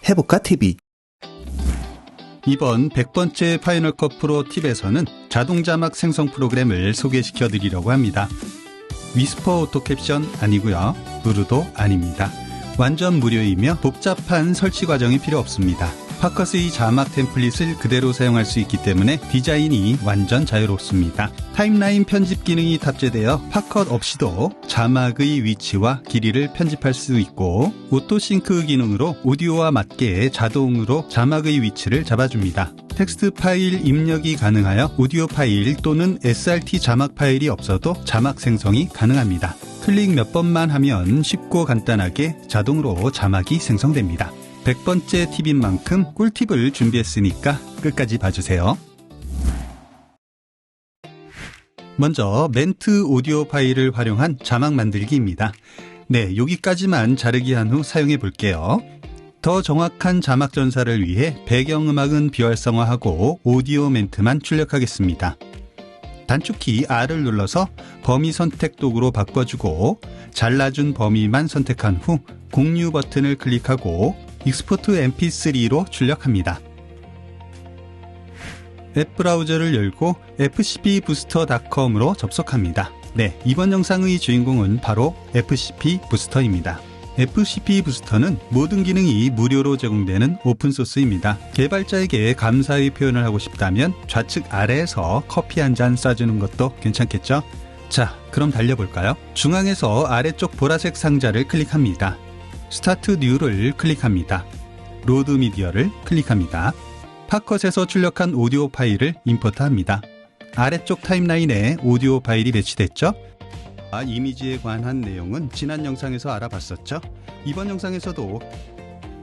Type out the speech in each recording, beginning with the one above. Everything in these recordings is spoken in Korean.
해볼까 TV. 이번 100번째 파이널컷 프로 팁에서는 자동 자막 생성 프로그램을 소개시켜 드리려고 합니다. 위스퍼 오토 캡션 아니고요. 누르도 아닙니다. 완전 무료이며 복잡한 설치 과정이 필요 없습니다. 팟컷의 자막 템플릿을 그대로 사용할 수 있기 때문에 디자인이 완전 자유롭습니다. 타임라인 편집 기능이 탑재되어 팟컷 없이도 자막의 위치와 길이를 편집할 수 있고 오토싱크 기능으로 오디오와 맞게 자동으로 자막의 위치를 잡아줍니다. 텍스트 파일 입력이 가능하여 오디오 파일 또는 SRT 자막 파일이 없어도 자막 생성이 가능합니다. 클릭 몇 번만 하면 쉽고 간단하게 자동으로 자막이 생성됩니다. 100번째 팁인 만큼 꿀팁을 준비했으니까 끝까지 봐주세요. 먼저 멘트 오디오 파일을 활용한 자막 만들기입니다. 네, 여기까지만 자르기 한 후 사용해 볼게요. 더 정확한 자막 전사를 위해 배경음악은 비활성화하고 오디오 멘트만 출력하겠습니다. 단축키 R을 눌러서 범위 선택 도구로 바꿔주고 잘라준 범위만 선택한 후 공유 버튼을 클릭하고 익스포트 mp3로 출력합니다. 앱 브라우저를 열고 fcpbooster.com으로 접속합니다. 네, 이번 영상의 주인공은 바로 FCP 부스터입니다. FCP 부스터는 모든 기능이 무료로 제공되는 오픈소스입니다. 개발자에게 감사의 표현을 하고 싶다면 좌측 아래에서 커피 한 잔 쏴주는 것도 괜찮겠죠? 자, 그럼 달려볼까요? 중앙에서 아래쪽 보라색 상자를 클릭합니다. 스타트 뉴를 클릭합니다. 로드 미디어를 클릭합니다. 팟컷에서 출력한 오디오 파일을 임포트합니다. 아래쪽 타임라인에 오디오 파일이 배치됐죠? 이미지에 관한 내용은 지난 영상에서 알아봤었죠? 이번 영상에서도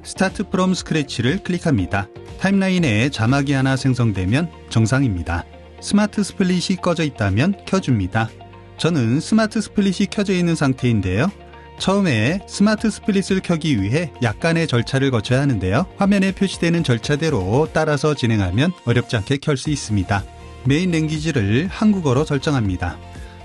스타트 프롬 스크래치를 클릭합니다. 타임라인에 자막이 하나 생성되면 정상입니다. 스마트 스플릿이 꺼져 있다면 켜줍니다. 저는 스마트 스플릿이 켜져 있는 상태인데요. 처음에 스마트 스플릿을 켜기 위해 약간의 절차를 거쳐야 하는데요. 화면에 표시되는 절차대로 따라서 진행하면 어렵지 않게 켤 수 있습니다. 메인 랭귀지를 한국어로 설정합니다.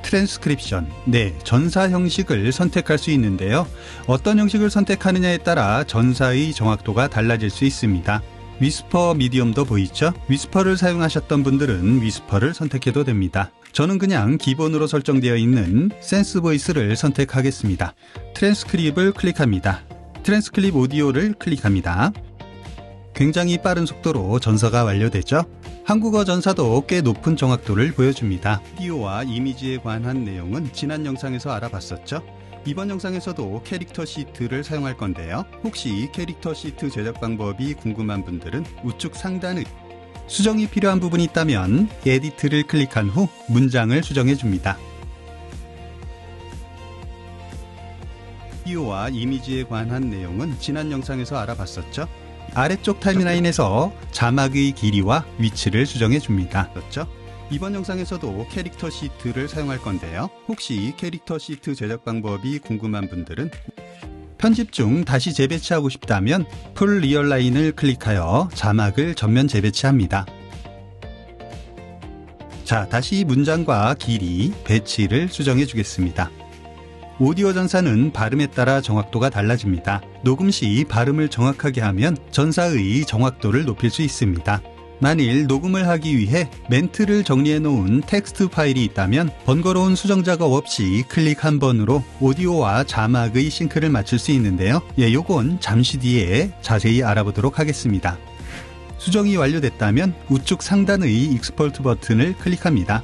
트랜스크립션, 네, 전사 형식을 선택할 수 있는데요. 어떤 형식을 선택하느냐에 따라 전사의 정확도가 달라질 수 있습니다. 위스퍼 미디엄도 보이죠? 위스퍼를 사용하셨던 분들은 위스퍼를 선택해도 됩니다. 저는 그냥 기본으로 설정되어 있는 센스 보이스를 선택하겠습니다. 트랜스크립을 클릭합니다. 트랜스크립 오디오를 클릭합니다. 굉장히 빠른 속도로 전사가 완료되죠? 한국어 전사도 꽤 높은 정확도를 보여줍니다. 오디오와 이미지에 관한 내용은 지난 영상에서 알아봤었죠? 이번 영상에서도 캐릭터 시트를 사용할 건데요. 혹시 캐릭터 시트 제작 방법이 궁금한 분들은 우측 상단의 수정이 필요한 부분이 있다면 에디트를 클릭한 후 문장을 수정해 줍니다. 오디오와 이미지에 관한 내용은 지난 영상에서 알아봤었죠? 아래쪽 타임라인에서 자막의 길이와 위치를 수정해 줍니다. 그렇죠? 이번 영상에서도 캐릭터 시트를 사용할 건데요. 혹시 캐릭터 시트 제작 방법이 궁금한 분들은 편집 중 다시 재배치하고 싶다면 풀 리얼라인을 클릭하여 자막을 전면 재배치합니다. 자, 다시 문장과 길이, 배치를 수정해 주겠습니다. 오디오 전사는 발음에 따라 정확도가 달라집니다. 녹음 시 발음을 정확하게 하면 전사의 정확도를 높일 수 있습니다. 만일 녹음을 하기 위해 멘트를 정리해 놓은 텍스트 파일이 있다면 번거로운 수정 작업 없이 클릭 한 번으로 오디오와 자막의 싱크를 맞출 수 있는데요. 요건 잠시 뒤에 자세히 알아보도록 하겠습니다. 수정이 완료됐다면 우측 상단의 익스포트 버튼을 클릭합니다.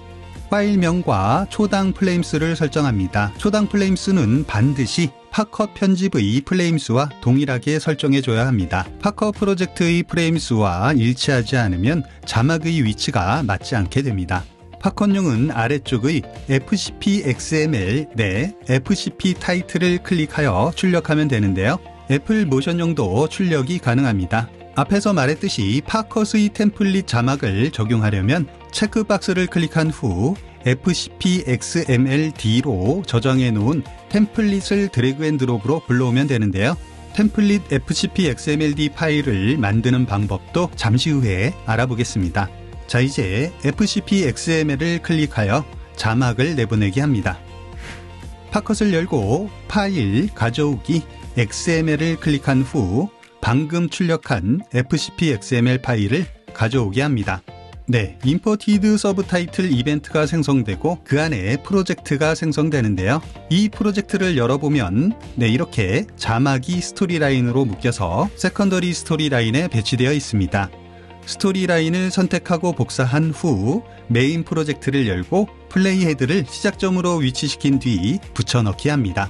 파일명과 초당 프레임수를 설정합니다. 초당 프레임수는 반드시 팟컷 편집의 프레임수와 동일하게 설정해줘야 합니다. 팟컷 프로젝트의 프레임수와 일치하지 않으면 자막의 위치가 맞지 않게 됩니다. 팟컷용은 아래쪽의 FCP XML 내 FCP 타이틀을 클릭하여 출력하면 되는데요. 애플 모션용도 출력이 가능합니다. 앞에서 말했듯이 팟컷의 템플릿 자막을 적용하려면 체크박스를 클릭한 후 FCP XMLD로 저장해 놓은 템플릿을 드래그 앤 드롭으로 불러오면 되는데요. 템플릿 FCP XMLD 파일을 만드는 방법도 잠시 후에 알아보겠습니다. 자, 이제 FCP XML을 클릭하여 자막을 내보내게 합니다. 팟컷을 열고 파일 가져오기 XML을 클릭한 후 방금 출력한 FCP XML 파일을 가져오게 합니다. 네, Imported Subtitle 이벤트가 생성되고 그 안에 프로젝트가 생성되는데요. 이 프로젝트를 열어보면 이렇게 자막이 스토리라인으로 묶여서 세컨더리 스토리라인에 배치되어 있습니다. 스토리라인을 선택하고 복사한 후 메인 프로젝트를 열고 플레이 헤드를 시작점으로 위치시킨 뒤 붙여넣기 합니다.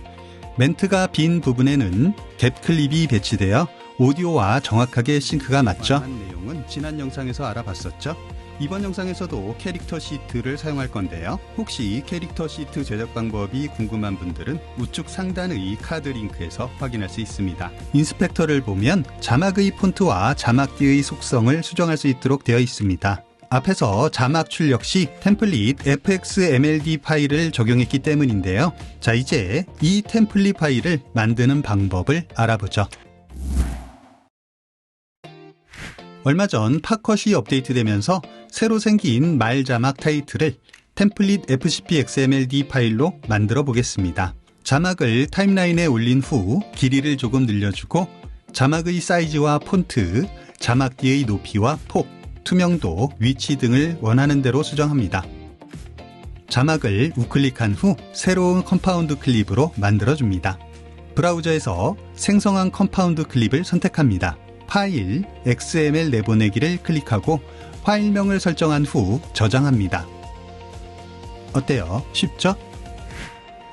멘트가 빈 부분에는 갭 클립이 배치되어 오디오와 정확하게 싱크가 맞죠? 내용은 지난 영상에서 알아봤었죠? 이번 영상에서도 캐릭터 시트를 사용할 건데요. 혹시 캐릭터 시트 제작 방법이 궁금한 분들은 우측 상단의 카드 링크에서 확인할 수 있습니다. 인스펙터를 보면 자막의 폰트와 자막기의 속성을 수정할 수 있도록 되어 있습니다. 앞에서 자막 출력 시 템플릿 fxmld 파일을 적용했기 때문인데요. 자, 이제 이 템플릿 파일을 만드는 방법을 알아보죠. 얼마 전 팟컷이 업데이트되면서 새로 생긴 말 자막 타이틀을 템플릿 fcp xmld 파일로 만들어 보겠습니다. 자막을 타임라인에 올린 후 길이를 조금 늘려주고 자막의 사이즈와 폰트, 자막뒤의 높이와 폭, 투명도, 위치 등을 원하는 대로 수정합니다. 자막을 우클릭한 후 새로운 컴파운드 클립으로 만들어줍니다. 브라우저에서 생성한 컴파운드 클립을 선택합니다. 파일, XML 내보내기를 클릭하고 파일명을 설정한 후 저장합니다. 어때요? 쉽죠?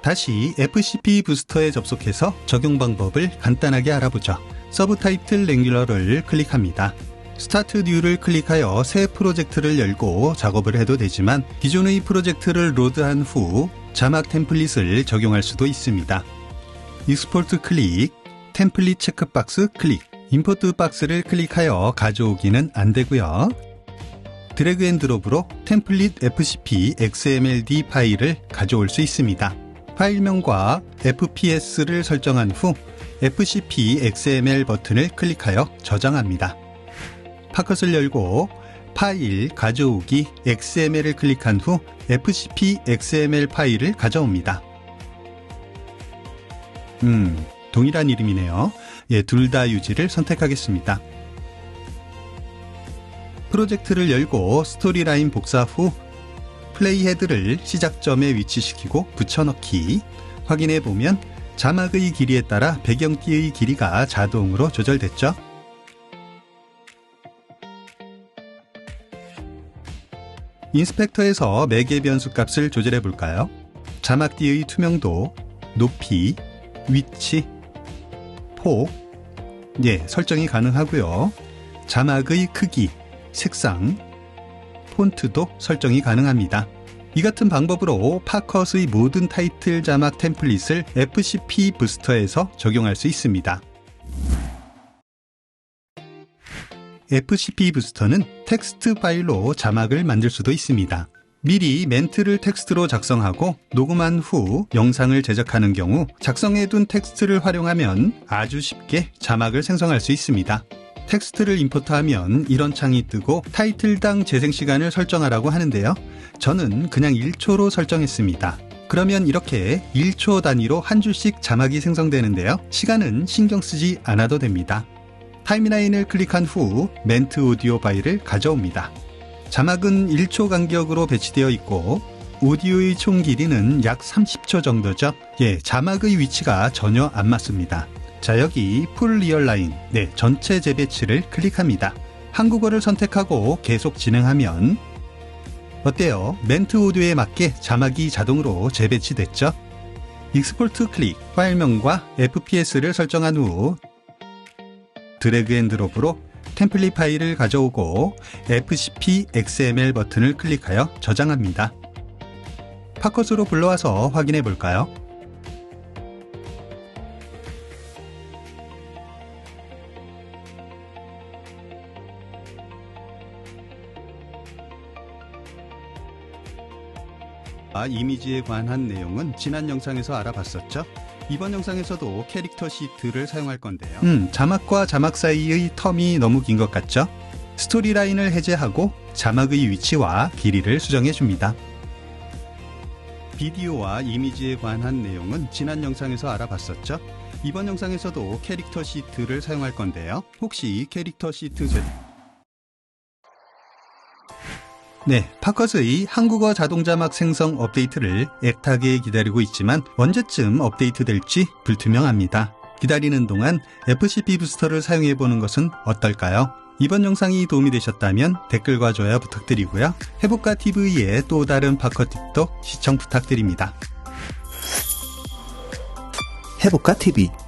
다시 FCP 부스터에 접속해서 적용 방법을 간단하게 알아보죠. 서브타이틀 랭귤러를 클릭합니다. 스타트 뉴를 클릭하여 새 프로젝트를 열고 작업을 해도 되지만 기존의 프로젝트를 로드한 후 자막 템플릿을 적용할 수도 있습니다. 익스포트 클릭, 템플릿 체크박스 클릭, 임포트 박스를 클릭하여 가져오기는 안 되고요. 드래그 앤 드롭으로 템플릿 fcp xmld 파일을 가져올 수 있습니다. 파일명과 fps를 설정한 후 fcp xml 버튼을 클릭하여 저장합니다. 팟컷을 열고 파일 가져오기 xml을 클릭한 후 fcp xml 파일을 가져옵니다. 동일한 이름이네요. 둘 다 유지를 선택하겠습니다. 프로젝트를 열고 스토리라인 복사 후 플레이 헤드를 시작점에 위치시키고 붙여넣기. 확인해 보면 자막의 길이에 따라 배경띠의 길이가 자동으로 조절됐죠? 인스펙터에서 매개 변수 값을 조절해 볼까요? 자막띠의 투명도, 높이, 위치, 폭, 설정이 가능하고요. 자막의 크기, 색상, 폰트도 설정이 가능합니다. 이 같은 방법으로 팟컷의 모든 타이틀 자막 템플릿을 FCP 부스터에서 적용할 수 있습니다. FCP 부스터는 텍스트 파일로 자막을 만들 수도 있습니다. 미리 멘트를 텍스트로 작성하고 녹음한 후 영상을 제작하는 경우 작성해둔 텍스트를 활용하면 아주 쉽게 자막을 생성할 수 있습니다. 텍스트를 임포트하면 이런 창이 뜨고 타이틀당 재생 시간을 설정하라고 하는데요. 저는 그냥 1초로 설정했습니다. 그러면 이렇게 1초 단위로 한 줄씩 자막이 생성되는데요. 시간은 신경 쓰지 않아도 됩니다. 타임라인을 클릭한 후 멘트 오디오 파일을 가져옵니다. 자막은 1초 간격으로 배치되어 있고 오디오의 총 길이는 약 30초 정도죠. 자막의 위치가 전혀 안 맞습니다. 자, 여기 풀 리얼라인, 전체 재배치를 클릭합니다. 한국어를 선택하고 계속 진행하면 어때요? 멘트 오디오에 맞게 자막이 자동으로 재배치됐죠? 익스포트 클릭, 파일명과 FPS를 설정한 후 드래그 앤 드롭으로 템플릿 파일을 가져오고 FCP XML 버튼을 클릭하여 저장합니다. 팟컷으로 불러와서 확인해 볼까요? 이미지에 관한 내용은 지난 영상에서 알아봤었죠? 이번 영상에서도 캐릭터 시트를 사용할 건데요. 자막과 자막 사이의 텀이 너무 긴 것 같죠? 스토리라인을 해제하고 자막의 위치와 길이를 수정해 줍니다. 비디오와 이미지에 관한 내용은 지난 영상에서 알아봤었죠? 이번 영상에서도 캐릭터 시트를 사용할 건데요. 혹시 캐릭터 시트 파컷의 한국어 자동자막 생성 업데이트를 애타게 기다리고 있지만 언제쯤 업데이트 될지 불투명합니다. 기다리는 동안 FCP 부스터를 사용해보는 것은 어떨까요? 이번 영상이 도움이 되셨다면 댓글과 좋아요 부탁드리고요. 해볼까TV의 또 다른 파컷 팁도 시청 부탁드립니다. 해볼까TV